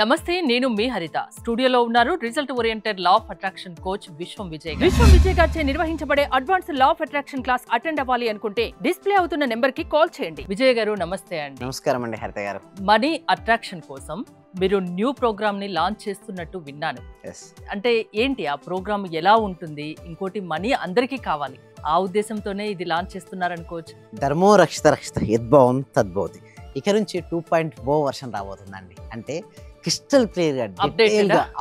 నమస్తే నేను మీ హరిత స్టూడియోలో ఉన్నారు result oriented law of attraction coach విశ్వం విజయ్ గారిచే నిర్వహించబడే advance law of attraction class attend అవ్వాలి అనుకుంటే డిస్ప్లే అవుతున్న నెంబర్ కి కాల్ చేయండి. విజయ్ గారు నమస్తే అండి. నమస్కారం అండి హరిత గారు. మనీ అట్రాక్షన్ కోసం మీరు న్యూ ప్రోగ్రామ్ ని లాంచ్ చేస్తున్నట్టు విన్నాను. అంటే ఏంటి ఆ ప్రోగ్రామ్ ఎలా ఉంటుంది? ఇంకోటి మనీ అందరికీ కావాలి, ఆ ఉద్దేశంతోనే ఇది లాంచ్ చేస్తున్నారనుకోవచ్చు. ధర్మో రక్షిత రక్షిత యద్భావం తద్భవతి. ఇక నుంచి 2.0 వర్షన్ రాబోతుందండి. అంటే క్రిస్టల్ క్లియర్గా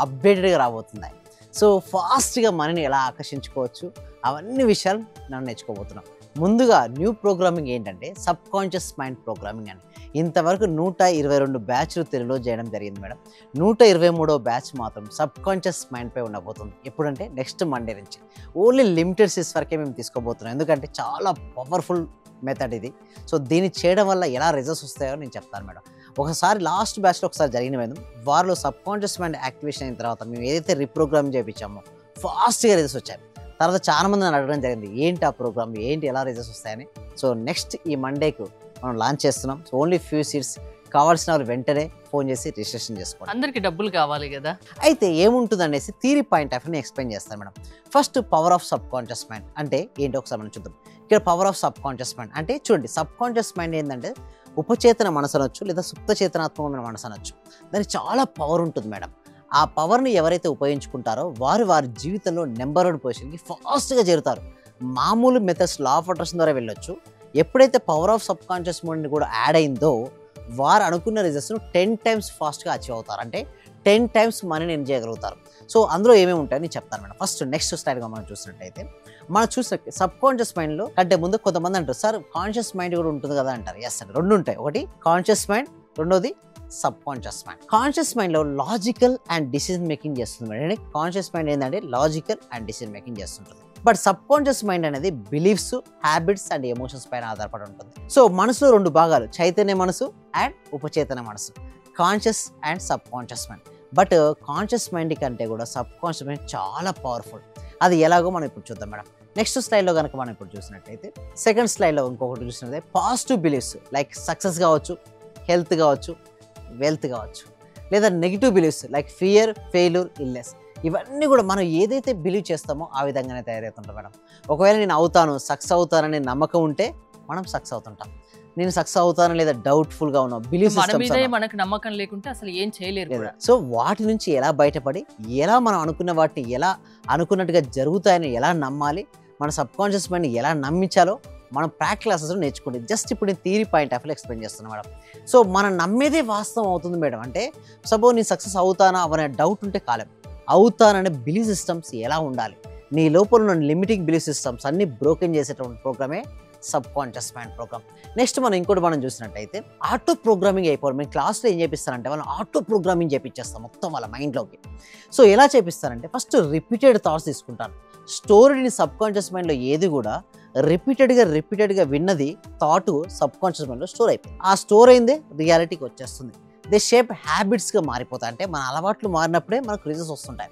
అప్డేటెడ్గా రాబోతున్నాయి. సో ఫాస్ట్గా మనీని ఎలా ఆకర్షించుకోవచ్చు అవన్నీ విషయాలు మనం నేర్చుకోబోతున్నాం. ముందుగా న్యూ ప్రోగ్రామింగ్ ఏంటంటే సబ్ కాన్షియస్ మైండ్ ప్రోగ్రామింగ్ అని. ఇంతవరకు 122 బ్యాచ్లు తెలుగులో చేయడం జరిగింది మేడం. 123వ బ్యాచ్ మాత్రం సబ్ కాన్షియస్ మైండ్పై ఉండబోతుంది. ఎప్పుడంటే నెక్స్ట్ మండే నుంచి. ఓన్లీ లిమిటెడ్ సీట్స్ వరకే మేము తీసుకోబోతున్నాం, ఎందుకంటే చాలా పవర్ఫుల్ మెథడ్ ఇది. సో దీన్ని చేయడం వల్ల ఎలా రిజల్ట్స్ వస్తాయో నేను చెప్తాను మేడం. ఒకసారి లాస్ట్ బ్యాచ్లో ఒకసారి జరిగిన మేడం, వారిలో సబ్ కాన్షియస్ మైండ్ యాక్టివేషన్ అయిన తర్వాత మేము ఏదైతే రీప్రోగ్రామింగ్ చేయించామో ఫాస్ట్గా రిజల్ట్స్ వచ్చాయి. తర్వాత చాలా మంది నన్ను అడగడం జరిగింది, ఏంటి ఆ ప్రోగ్రామ్, ఏంటి ఎలా రిజల్ట్స్ వస్తాయని. సో నెక్స్ట్ ఈ మండేకు మనం లాంచ్ చేస్తున్నాం. సో ఓన్లీ ఫ్యూ సీట్స్, కావాల్సిన వాళ్ళు వెంటనే ఫోన్ చేసి రిజిస్ట్రేషన్ చేసుకోండి. అందరికి డబ్బులు కావాలి కదా. అయితే ఏముంటుంది అనేసి థియరీ పాయింట్ ఆఫ్ ఎక్స్ప్లెయిన్ చేస్తాను madam. First power of subconscious mind అంటే ఏంటి ఒకసారి మనం చూద్దాం. ఇక్కడ power of subconscious mind అంటే చూడండి, సబ్ కాన్షియస్ మైండ్ ఏంటంటే ఉపచేతన మనసు అనొచ్చు, లేదా సుప్త చేతనాత్మకమైన మనసు అనొచ్చు. దానికి చాలా పవర్ ఉంటుంది మేడం. ఆ పవర్ని ఎవరైతే ఉపయోగించుకుంటారో వారు వారి జీవితంలో నెంబర్ 1 పొజిషన్కి ఫాస్ట్గా చేరుతారు. మామూలు మెథడ్స్ లా ఆఫ్ అట్రాక్షన్ ద్వారా వెళ్ళొచ్చు. ఎప్పుడైతే power of subconscious mind కూడా యాడ్ అయిందో వారు అనుకున్న రిజల్ట్స్ను 10 టైమ్స్ ఫాస్ట్గా అచీవ్ అవుతారు. అంటే 10 టైమ్స్ మనీని ఎర్న్ చేయగలుగుతారు. సో అందులో ఏమేమి ఉంటాయని నేను చెప్తాను మేడం. ఫస్ట్ నెక్స్ట్ స్టైల్గా మనం చూసినట్టయితే, మనం చూసిన సబ్ కాన్షియస్ మైండ్లో కంటే ముందు కొంతమంది అంటారు, సార్ కాన్షియస్ మైండ్ కూడా ఉంటుంది కదా అంటారు. ఎస్ అండి, రెండు ఉంటాయి. ఒకటి కాన్షియస్ మైండ్, రెండోది సబ్ కాన్షియస్ మైండ్. కాన్షియస్ మైండ్లో లాజికల్ అండ్ డిసిజన్ మేకింగ్ చేస్తుంది మేడం. కాన్షియస్ మైండ్ ఏంటంటే లాజికల్ అండ్ డిసిజన్ మేకింగ్ చేస్తుంటుంది. బట్ సబ్ కాన్షియస్ మైండ్ అనేది బిలీఫ్స్, హ్యాబిట్స్ అండ్ ఎమోషన్స్ పైన ఆధారపడి ఉంటుంది. సో మనసులో 2 భాగాలు, చైతన్య మనసు అండ్ ఉపచేతన మనసు, conscious and sub conscious mind. But conscious mind కంటే కూడా సబ్ కాన్షియస్ మైండ్ చాలా పవర్ఫుల్. అది ఎలాగో మనం ఇప్పుడు చూద్దాం మేడం. నెక్స్ట్ స్లైడ్లో కనుక మనం ఇప్పుడు చూసినట్టయితే, సెకండ్ స్లైడ్లో ఇంకొకటి చూసినట్లయితే పాజిటివ్ బిలీఫ్స్ లైక్ సక్సెస్ కావచ్చు, హెల్త్ కావచ్చు, వెల్త్ కావచ్చు, లేదా negative beliefs like fear, failure, illness. ఇవన్నీ కూడా మనం ఏదైతే బిలీవ్ చేస్తామో ఆ విధంగానే తయారవుతుంటాం మేడం. ఒకవేళ నేను అవుతాను, సక్సెస్ అవుతానని నమ్మకం ఉంటే మనం సక్సెస్ అవుతుంటాం. నేను సక్సెస్ అవుతాను లేదా డౌట్ఫుల్గా ఉన్నాం, బిలీఫ్ మనకు నమ్మకం లేకుంటే అసలు ఏం చేయలేరు. సో వాటి నుంచి ఎలా బయటపడి, ఎలా మనం అనుకున్న వాటిని ఎలా అనుకున్నట్టుగా జరుగుతాయని ఎలా నమ్మాలి, మన సబ్ కాన్షియస్ మైండ్ ఎలా నమ్మించాలో మనం ప్రాక్టికల్ క్లాసెస్లో నేర్చుకోండి. జస్ట్ ఇప్పుడు నేను theory point of view explain చేస్తున్నాను మేడం. సో మనం నమ్మేదే వాస్తవం అవుతుంది మేడం. అంటే సపోజ్ నేను సక్సెస్ అవుతానా అనే డౌట్ ఉంటే కాలేం, అవుతాననే బిలీఫ్ సిస్టమ్స్ ఎలా ఉండాలి, నీ లోపల ఉన్న లిమిటింగ్ బిలీఫ్ సిస్టమ్స్ అన్ని బ్రోకెన్ చేసేటువంటి ప్రోగ్రామే subconscious mind program. Next మనం చూసినట్టయితే ఆటో ప్రోగ్రామింగ్ అయిపోవాలి. మేము క్లాస్లో ఏం చేపిస్తానంటే వాళ్ళని ఆటో ప్రోగ్రామింగ్ చేపించేస్తాం మొత్తం వాళ్ళ మైండ్లోకి. సో ఎలా చేపిస్తారంటే ఫస్ట్ రిపీటెడ్ థాట్స్ తీసుకుంటాను. స్టోరీని సబ్ కాన్షియస్ మైండ్లో ఏది కూడా రిపీటెడ్గా విన్నది థాట్ సబ్ కాన్షియస్ మైండ్లో స్టోర్ అయిపోయింది. ఆ స్టోర్ అయిందే రియాలిటీకి వచ్చేస్తుంది. దే షేప్ హ్యాబిట్స్గా మారిపోతాయి. అంటే మన అలవాట్లు మారినప్పుడే మనకు రిజల్ట్స్ వస్తుంటాయి.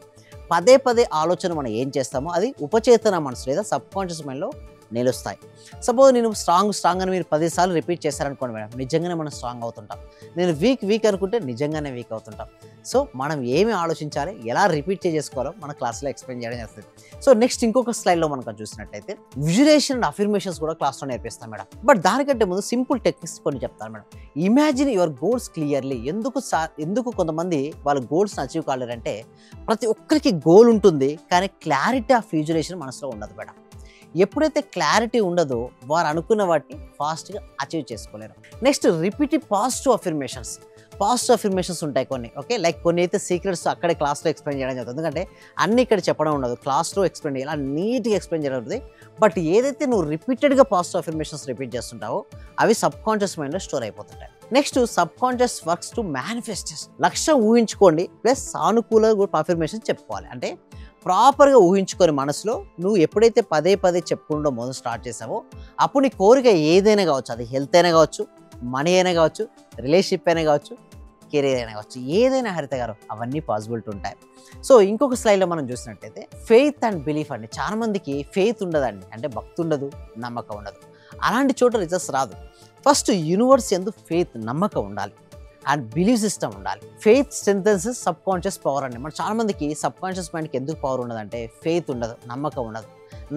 పదే ఆలోచన మనం ఏం చేస్తామో అది ఉపచేతన మనసు లేదా సబ్ కాన్షియస్ మైండ్లో నిలుస్తాయి. సపోజ్ నేను స్ట్రాంగ్ అని మీరు 10 సార్లు రిపీట్ చేశారనుకోండి మేడం, నిజంగానే మనం స్ట్రాంగ్ అవుతుంటాం. నేను వీక్ అనుకుంటే నిజంగానే వీక్ అవుతుంటాం. సో మనం ఏమి ఆలోచించాలి, ఎలా రిపీట్ చేసుకోవాలో మన క్లాస్లో ఎక్స్ప్లెయిన్ చేయడం చేస్తుంది. సో నెక్స్ట్ ఇంకొక స్లైడ్లో మనం చూసినట్టయితే విజువలైజేషన్ అండ్ అఫర్మేషన్స్ కూడా క్లాస్లో నేర్పిస్తాం మేడం. బట్ దానికంటే ముందు సింపుల్ టెక్నిక్స్ కొన్ని చెప్తాను madam. Imagine your goals clearly. ఎందుకు కొంతమంది వాళ్ళ గోల్స్ని అచీవ్ కాలేరంటే, ప్రతి ఒక్కరికి గోల్ ఉంటుంది కానీ క్లారిటీ ఆఫ్ విజువలైజేషన్ మనసులో ఉండదు మేడం. ఎప్పుడైతే క్లారిటీ ఉండదో వారు అనుకున్న వాటిని ఫాస్ట్గా అచీవ్ చేసుకోలేరు. నెక్స్ట్ రిపీటెడ్ పాజిటివ్ అఫర్మేషన్స్ ఉంటాయి కొన్ని. ఓకే, లైక్ కొన్ని అయితే సీక్రెట్స్ అక్కడే క్లాస్లో ఎక్స్ప్లెయిన్ చేయడం జరుగుతుంది. ఎందుకంటే అన్ని ఇక్కడ చెప్పడం ఉండదు, క్లాస్లో ఎక్స్ప్లెయిన్ చేయాలి, నీట్గా ఎక్స్ప్లెయిన్ చేయడం జరుగుతుంది. బట్ ఏదైతే నువ్వు రిపీటెడ్గా పాజిటివ్ అఫర్మేషన్స్ రిపీట్ చేస్తుంటావో అవి సబ్ కాన్షియస్ మైండ్లో స్టోర్ అయిపోతుంటాయి. Next subconscious works to manifestation. లక్ష్యం ఊహించుకోండి ప్లస్ సానుకూల అఫర్మేషన్స్ చెప్పుకోవాలి. అంటే ప్రాపర్గా ఊహించుకొని మనసులో నువ్వు ఎప్పుడైతే పదే చెప్పుకుంటూ మొదలు స్టార్ట్ చేసావో అప్పుడు నీ కోరిక ఏదైనా కావచ్చు, అది హెల్త్ అయినా కావచ్చు, మనీ అయినా కావచ్చు, రిలేషన్షిప్ అయినా కావచ్చు, కెరీర్ అయినా కావచ్చు, ఏదైనా హరిత గారు అవన్నీ పాసిబిలిటీ ఉంటాయి. సో ఇంకొక స్లైడ్లో మనం చూసినట్టయితే ఫెయిత్ అండ్ బిలీఫ్ అండి. చాలా మందికి ఫెయిత్ ఉండదండి, అంటే భక్తి ఉండదు, నమ్మకం ఉండదు. అలాంటి చోట రిజల్ట్స్ రాదు. ఫస్ట్ యూనివర్స్ యందు ఫెయిత్, నమ్మకం ఉండాలి. అండ్ బిలీవ్ సిస్టమ్ ఉండాలి. ఫెయిత్ స్ట్రెంథెన్స్ సబ్ కాన్షియస్ పవర్ అండి. మన చాలా మందికి సబ్ కాన్షియస్ మైండ్కి ఎందుకు పవర్ ఉండదంటే ఫెయిత్ ఉండదు, నమ్మకం ఉండదు.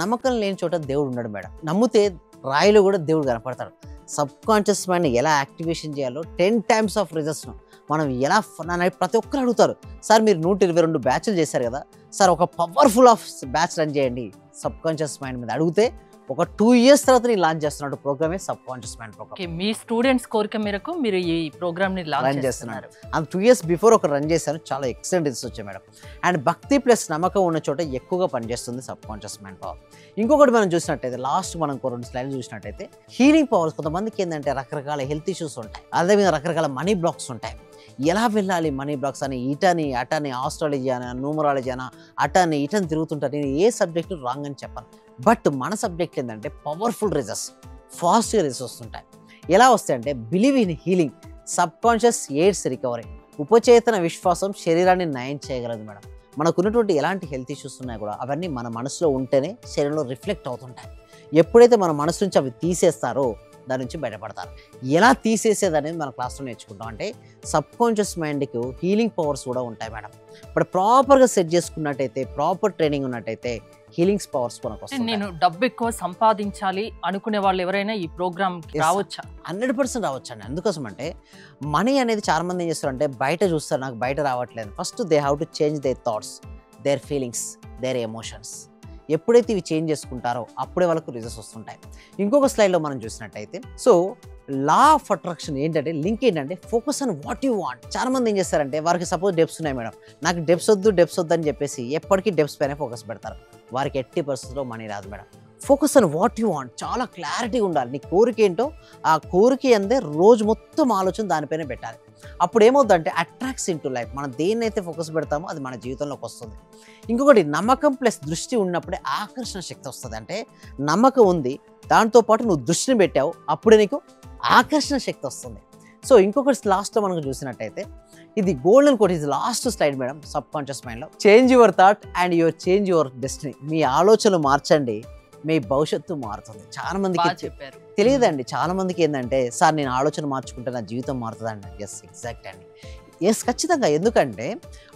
నమ్మకం లేని చోట దేవుడు ఉండడు మేడం. నమ్మితే రాయిలో కూడా దేవుడు కనపడతాడు. సబ్ కాన్షియస్ మైండ్ ఎలా యాక్టివేషన్ చేయాలో 10 times ఆఫ్ రిజల్ట్స్ను మనం ఎలా నన్ను ప్రతి ఒక్కరు అడుగుతారు, సార్ మీరు 122 బ్యాచ్లు చేశారు కదా సార్, ఒక పవర్ఫుల్ ఆఫ్ బ్యాచ్ రన్ చేయండి సబ్ కాన్షియస్ మైండ్ మీద అడిగితే ఒక 2 years తర్వాత నేను లాంచ్ చేస్తున్నట్టు ప్రోగ్రామే subconscious mind program. Okay, మీ స్టూడెంట్స్ కోరిక మేరకు మీరు ఈ ప్రోగ్రామ్ ని రన్ లాంచ్ చేస్తున్నారు. చేస్తున్నారు. అండ్ 2 years బిఫోర్ ఒక రన్ చేశాను, చాలా ఎక్సలెంట్ రిజల్ట్స్ వచ్చాయి మేడం. అండ్ భక్తి ప్లస్ నమ్మకం ఉన్న చోట ఎక్కువగా పనిచేస్తుంది సబ్ కాన్షియస్ మైండ్ పవర్. ఇంకొకటి మనం చూసినట్టయితే లాస్ట్ మనం 2 స్లైడ్లు చూసినట్టయితే హీలింగ్ పవర్స్. కొంతమందికి ఏంటంటే రకరకాల హెల్త్ ఇష్యూస్ ఉంటాయి, అదేవిధంగా రకరకాల మనీ బ్లాక్స్ ఉంటాయి. ఎలా వెళ్ళాలి మనీ బ్లాక్స్ అని ఇటని అటని ఆస్ట్రాలజీ అని న్యూమరాలజీ అని అటని ఇటని తిరుగుతుంటారు. నేను ఏ సబ్జెక్టు రాంగ్ అని చెప్పాను, బట్ మన సబ్జెక్ట్ ఏంటంటే పవర్ఫుల్ రిజల్ట్స్, ఫాస్ట్గా రిజల్ట్స్ వస్తుంటాయి. ఎలా వస్తాయంటే believe in healing, subconscious aids recovery, ఉపచేతన విశ్వాసం శరీరాన్ని నయం చేయగలదు మేడం. మనకు ఉన్నటువంటి ఎలాంటి హెల్త్ ఇష్యూస్ ఉన్నాయి కూడా అవన్నీ మన మనసులో ఉంటేనే శరీరంలో రిఫ్లెక్ట్ అవుతుంటాయి. ఎప్పుడైతే మన మనసు నుంచి అవి తీసేస్తారో దాని నుంచి బయటపడతారు. ఎలా తీసేసేది అనేది మన క్లాస్లో నేర్చుకుంటాం. అంటే సబ్ కాన్షియస్ మైండ్కి హీలింగ్ పవర్స్ కూడా ఉంటాయి మేడం. బట్ ప్రాపర్గా సెట్ చేసుకున్నట్టయితే, ప్రాపర్ ట్రైనింగ్ ఉన్నట్టయితే హీలింగ్స్ పవర్స్ మనకు వస్తాయి. నేను డబ్బు ఎక్కువ సంపాదించాలి అనుకునే వాళ్ళు ఎవరైనా ఈ ప్రోగ్రామ్ రావచ్చా? 100% రావచ్చండి. అందుకోసం అంటే మనీ అనేది చాలా మంది ఏం చేస్తారంటే బయట చూస్తారు, నాకు బయట రావట్లేదు. First they have to change their thoughts, there feelings, there emotions. ఎప్పుడైతే ఇవి చేంజ్ చేసుకుంటారో అప్పుడే వాళ్ళకు రిజల్ట్స్ వస్తుంటాయి. ఇంకొక స్లైడ్లో మనం చూసినట్టయితే సో లా ఆఫ్ అట్రాక్షన్ ఏంటంటే లింక్ ఏంటంటే focus on what you want. చాలా మంది ఏం చేస్తారంటే వారికి సపోజ్ డెప్స్ ఉన్నాయి మేడం, నాకు డెప్స్ వద్దు అని చెప్పేసి ఎప్పటికీ డెప్స్ పైన ఫోకస్ పెడతారు. వారికి ఎట్టి పరిస్థితుల్లో మనీ రాదు madam. Focus on what you want, చాలా క్లారిటీగా ఉండాలి. నీ కోరిక ఏంటో ఆ కోరిక అందే రోజు మొత్తం ఆలోచన దానిపైన పెట్టాలి. అప్పుడు ఏమవుతుందంటే అట్రాక్ట్స్ ఇన్ టు లైఫ్. మనం దేన్నైతే ఫోకస్ పెడతామో అది మన జీవితంలోకి వస్తుంది. ఇంకొకటి నమ్మకం ప్లస్ దృష్టి ఉన్నప్పుడే ఆకర్షణ శక్తి వస్తుంది. అంటే నమ్మకం ఉంది, దాంతోపాటు నువ్వు దృష్టిని పెట్టావు, అప్పుడే నీకు ఆకర్షణ శక్తి వస్తుంది. సో ఇంకొకటి లాస్ట్లో మనకు చూసినట్టయితే ఇది గోల్డెన్ కోట్, ఇది last slide madam. Subconscious మైండ్లో change your thought and your change your destiny. మీ ఆలోచనలు మార్చండి, మీ భవిష్యత్తు మారుతుంది. చాలా మందికి చెప్పారు తెలియదండి. చాలా మందికి ఏంటంటే సార్ నేను ఆలోచన మార్చుకుంటే నా జీవితం మారుతుందండి. ఎస్, ఎగ్జాక్ట్ అండి. ఎస్, ఖచ్చితంగా. ఎందుకంటే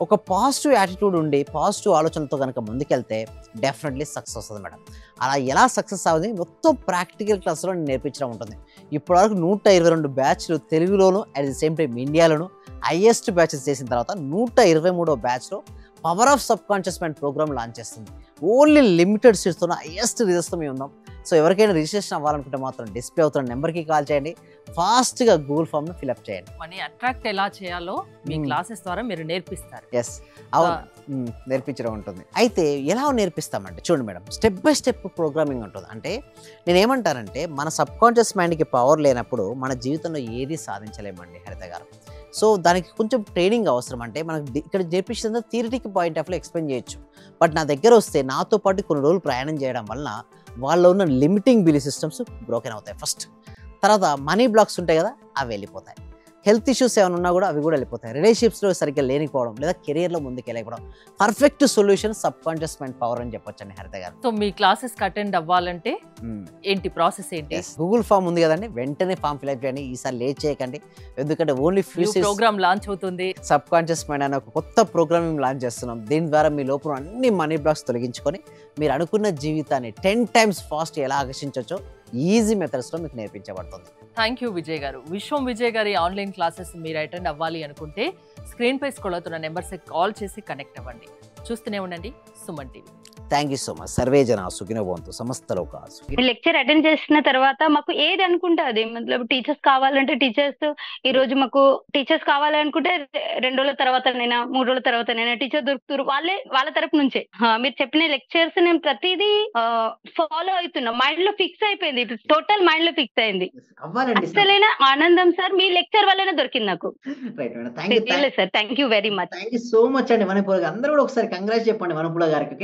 ఒక పాజిటివ్ యాటిట్యూడ్ ఉండి పాజిటివ్ ఆలోచనలతో కనుక ముందుకెళ్తే డెఫినెట్లీ సక్సెస్ వస్తుంది మేడం. అలా ఎలా సక్సెస్ అవుతుంది మొత్తం ప్రాక్టికల్ క్లాస్లో నేను నేర్పించడం ఉంటుంది. ఇప్పటివరకు 122 బ్యాచ్లు తెలుగులోను అట్ ది సేమ్ టైం ఇండియాలోను హైయెస్ట్ బ్యాచెస్ చేసిన తర్వాత 123వ బ్యాచ్లో power of subconscious mind program launch చేస్తుంది. ఓన్లీ లిమిటెడ్ సీట్స్తో హైయెస్ట్ రిజల్ట్స్తో మేము ఉన్నాం. సో ఎవరికైనా రిజిస్ట్రేషన్ అవ్వాలనుకుంటే మాత్రం డిస్ప్లే అవుతున్న నెంబర్కి కాల్ చేయండి, ఫాస్ట్గా గూగుల్ ఫామ్ను ఫిల్అప్ చేయండి. మనీ అట్రాక్ట్ ఎలా చేయాలో మీ క్లాసెస్ ద్వారా మీరు నేర్పిస్తారు. ఎస్, నేర్పించడం ఉంటుంది. అయితే ఎలా నేర్పిస్తామంటే చూడండి madam, step by step programming ఉంటుంది. అంటే నేను ఏమంటానంటే మన సబ్ కాన్షియస్ మైండ్కి పవర్ లేనప్పుడు మన జీవితంలో ఏది సాధించలేమండి హరిత గారు. సో దానికి కొంచెం ట్రైనింగ్ అవసరం. అంటే మనకు ఇక్కడ నేర్పించిన theoretic point of view explain చేయొచ్చు, బట్ నా దగ్గర వస్తే నాతో పాటు కొన్ని రోజులు ప్రయాణం చేయడం వలన వాళ్ళలో ఉన్న లిమిటింగ్ బిలీఫ్ సిస్టమ్స్ బ్రోకెన్ అవుతాయి ఫస్ట్. తర్వాత మనీ బ్లాక్స్ ఉంటాయి కదా, అవి వెళ్ళిపోతాయి. హెల్త్ ఇష్యూస్ ఏమైనా ఉన్నా కూడా అవి కూడా వెళ్ళిపోతాయి. రిలేషన్షిప్స్లో సరిగ్గా లేనిపోవడం లేదా కెరియర్లో ముందుకు వెళ్ళకపోవడం, perfect solution subconscious mind power అని చెప్పొచ్చండి హరిత గారు. సో మీ క్లాసెస్కి అటెండ్ అవ్వాలంటే ఏంటి ప్రాసెస్ ఏంటి? గూగుల్ ఫామ్ ఉంది కదండి, వెంటనే ఫామ్ ఫిల్అప్ చేయండి. ఈసారి లేట్ చేయకండి, ఎందుకంటే ఓన్లీ ప్రోగ్రామ్ లాంచ్ అవుతుంది. సబ్ కాన్షియస్ మైండ్ అనే ఒక కొత్త ప్రోగ్రామింగ్ లాంచ్ చేస్తున్నాం. దీని ద్వారా మీ లోపల అన్ని మనీ బ్లాక్స్ తొలగించుకొని మీరు అనుకున్న జీవితాన్ని 10 times ఫాస్ట్ ఎలా ఆకర్షించవచ్చో ఈజీ మెథడ్స్లో మీకు నేర్పించబడుతుంది. థ్యాంక్ యూ విజయ్ గారు. విశ్వం విజయ్ గారి ఆన్లైన్ క్లాసెస్ మీరు అటెండ్ అవ్వాలి అనుకుంటే స్క్రీన్ పై స్క్రోల్ అవుతున్న నెంబర్స్కి కాల్ చేసి కనెక్ట్ అవ్వండి. చూస్తూనే ఉండండి Suman TV. Thank you so much. Survey జన సుఖినో భవంతు, సమస్త లోకా సుఖినో. లెక్చర్ అటెండ్ చేసిన తర్వాత మాకు ఏది అనుకుంటే అది, మతలబ్ టీచర్స్ కావాలంటే టీచర్స్, ఈ రోజు మాకు టీచర్స్ కావాలనుకుంటే 2 రోజుల తర్వాతనైనా 3 రోజుల తర్వాతనైనా టీచర్ దొరుకుతారు. వాళ్ళ తరపు నుంచే మీరు చెప్పిన లెక్చర్స్ నేను ప్రతిదీ ఫాలో అవుతున్నా. మైండ్ లో ఫిక్స్ అయిపోయింది, టోటల్ మైండ్ లో ఫిక్స్ అయింది. అసలైన ఆనందం సార్ మీ లెక్చర్ వల్లనే దొరికింది నాకు. Sir thank you very much. Thank you so much అండి. వనపూల గారు అందరూ కూడా ఒకసారి కంగ్రాట్స్ చెప్పండి వనపూల గారికి.